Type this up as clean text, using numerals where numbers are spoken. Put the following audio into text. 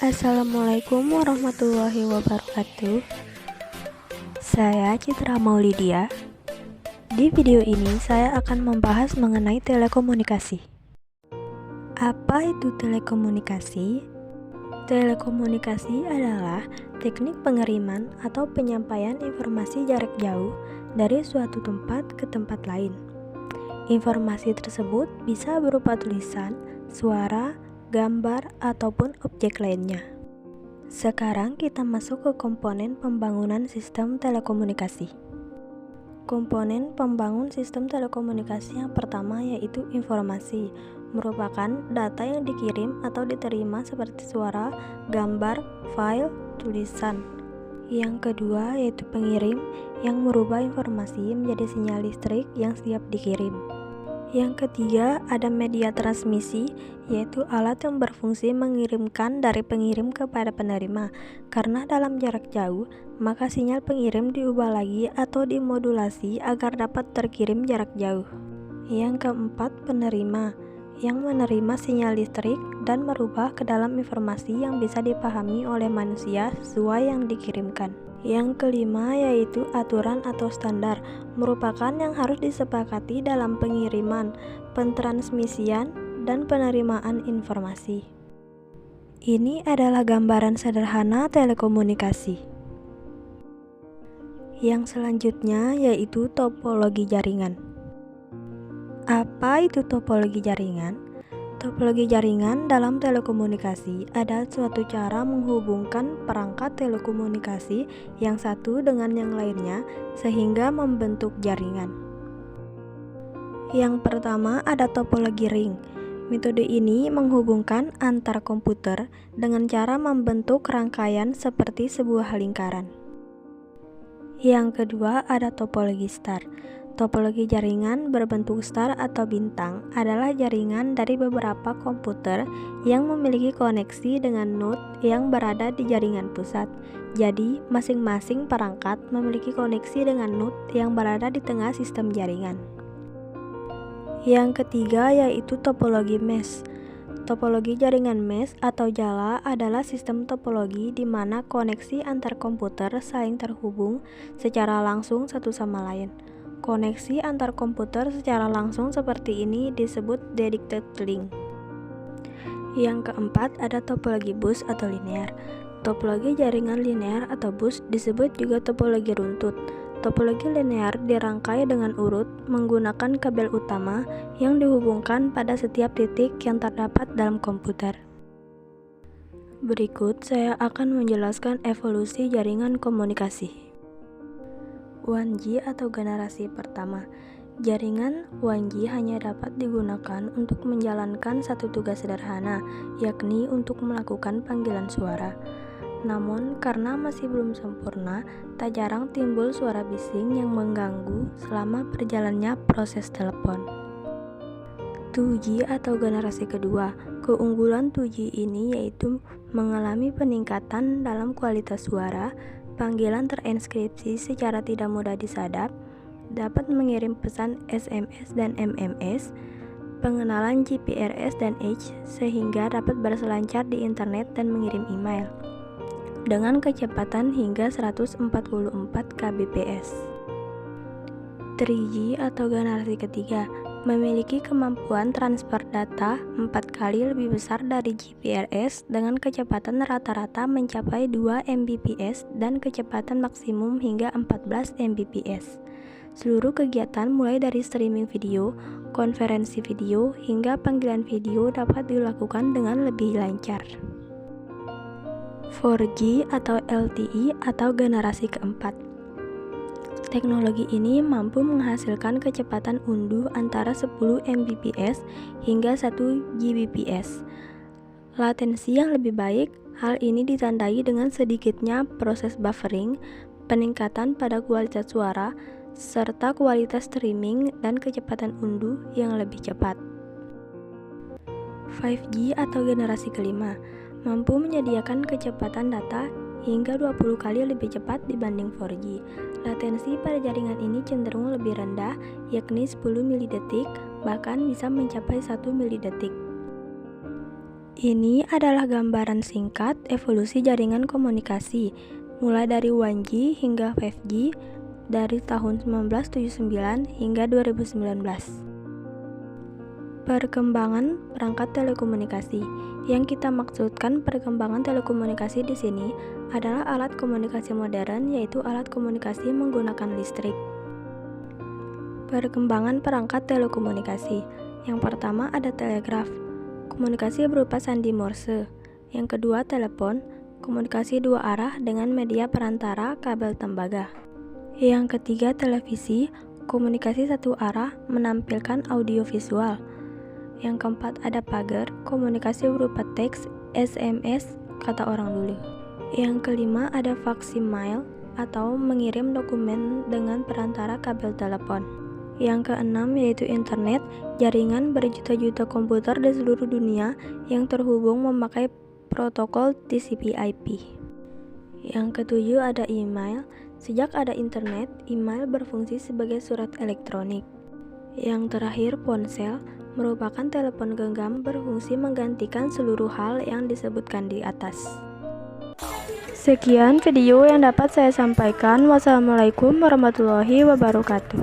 Assalamualaikum warahmatullahi wabarakatuh. Saya Citra Maulidia. Di video ini saya akan membahas mengenai telekomunikasi. Apa itu telekomunikasi? Telekomunikasi adalah teknik pengiriman atau penyampaian informasi jarak jauh dari suatu tempat ke tempat lain. Informasi tersebut bisa berupa tulisan, suara, gambar, ataupun objek lainnya. Sekarang kita masuk ke komponen pembangunan sistem telekomunikasi. Komponen pembangun sistem telekomunikasi yang pertama yaitu informasi, merupakan data yang dikirim atau diterima seperti suara, gambar, file, tulisan. Yang kedua yaitu pengirim yang merubah informasi menjadi sinyal listrik yang siap dikirim. Yang ketiga ada media transmisi, yaitu alat yang berfungsi mengirimkan dari pengirim kepada penerima. Karena dalam jarak jauh, maka sinyal pengirim diubah lagi atau dimodulasi agar dapat terkirim jarak jauh. Yang keempat penerima, yang menerima sinyal listrik dan merubah ke dalam informasi yang bisa dipahami oleh manusia sesuai yang dikirimkan. Yang kelima yaitu aturan atau standar, merupakan yang harus disepakati dalam pengiriman, pentransmisian, dan penerimaan informasi. Ini adalah gambaran sederhana telekomunikasi. Yang selanjutnya yaitu topologi jaringan. Apa itu topologi jaringan? Topologi jaringan dalam telekomunikasi adalah suatu cara menghubungkan perangkat telekomunikasi yang satu dengan yang lainnya sehingga membentuk jaringan. Yang pertama ada topologi ring. Metode ini menghubungkan antar komputer dengan cara membentuk rangkaian seperti sebuah lingkaran. Yang kedua ada topologi star. Topologi jaringan berbentuk star atau bintang adalah jaringan dari beberapa komputer yang memiliki koneksi dengan node yang berada di jaringan pusat. Jadi, masing-masing perangkat memiliki koneksi dengan node yang berada di tengah sistem jaringan. Yang ketiga yaitu topologi mesh. Topologi jaringan mesh atau jala adalah sistem topologi di mana koneksi antar komputer saling terhubung secara langsung satu sama lain. Koneksi antar komputer secara langsung seperti ini disebut dedicated link. Yang keempat ada topologi bus atau linear. Topologi jaringan linear atau bus disebut juga topologi runtut. Topologi linear dirangkai dengan urut menggunakan kabel utama yang dihubungkan pada setiap titik yang terdapat dalam komputer. Berikut saya akan menjelaskan evolusi jaringan komunikasi. 1G atau generasi pertama. Jaringan 1G hanya dapat digunakan untuk menjalankan satu tugas sederhana, yakni untuk melakukan panggilan suara. Namun, karena masih belum sempurna, tak jarang timbul suara bising yang mengganggu selama berjalannya proses telepon. 2G atau generasi kedua. Keunggulan 2G ini yaitu mengalami peningkatan dalam kualitas suara, panggilan terenskripsi secara tidak mudah disadap, dapat mengirim pesan SMS dan MMS, pengenalan GPRS dan Edge sehingga dapat berselancar di internet dan mengirim email dengan kecepatan hingga 144 kbps. 3G atau generasi ketiga memiliki kemampuan transfer data 4 kali lebih besar dari GPRS dengan kecepatan rata-rata mencapai 2 Mbps dan kecepatan maksimum hingga 14 Mbps. Seluruh kegiatan mulai dari streaming video, konferensi video, hingga panggilan video dapat dilakukan dengan lebih lancar. 4G atau LTE atau generasi keempat. Teknologi ini mampu menghasilkan kecepatan unduh antara 10 Mbps hingga 1 Gbps. Latensi yang lebih baik, hal ini ditandai dengan sedikitnya proses buffering, peningkatan pada kualitas suara, serta kualitas streaming dan kecepatan unduh yang lebih cepat. 5G atau generasi kelima mampu menyediakan kecepatan data hingga 20 kali lebih cepat dibanding 4G. Latensi pada jaringan ini cenderung lebih rendah, yakni 10 mD, bahkan bisa mencapai 1 mD. Ini adalah gambaran singkat evolusi jaringan komunikasi, mulai dari 1G hingga 5G dari tahun 1979 hingga 2019. Perkembangan perangkat telekomunikasi. Yang kita maksudkan perkembangan telekomunikasi di sini adalah alat komunikasi modern, yaitu alat komunikasi menggunakan listrik. Perkembangan perangkat telekomunikasi. Yang pertama ada telegraf, komunikasi berupa sandi Morse. Yang kedua telepon, komunikasi dua arah dengan media perantara kabel tembaga. Yang ketiga televisi, komunikasi satu arah menampilkan audio visual. Yang keempat ada pager, komunikasi berupa teks, SMS, kata orang dulu. Yang kelima ada faksimile atau mengirim dokumen dengan perantara kabel telepon. Yang keenam yaitu internet, jaringan berjuta-juta komputer di seluruh dunia yang terhubung memakai protokol TCP/IP. Yang ketujuh ada email. Sejak ada internet, email berfungsi sebagai surat elektronik. Yang terakhir ponsel, merupakan telepon genggam berfungsi menggantikan seluruh hal yang disebutkan di atas. Sekian video yang dapat saya sampaikan. Wassalamualaikum warahmatullahi wabarakatuh.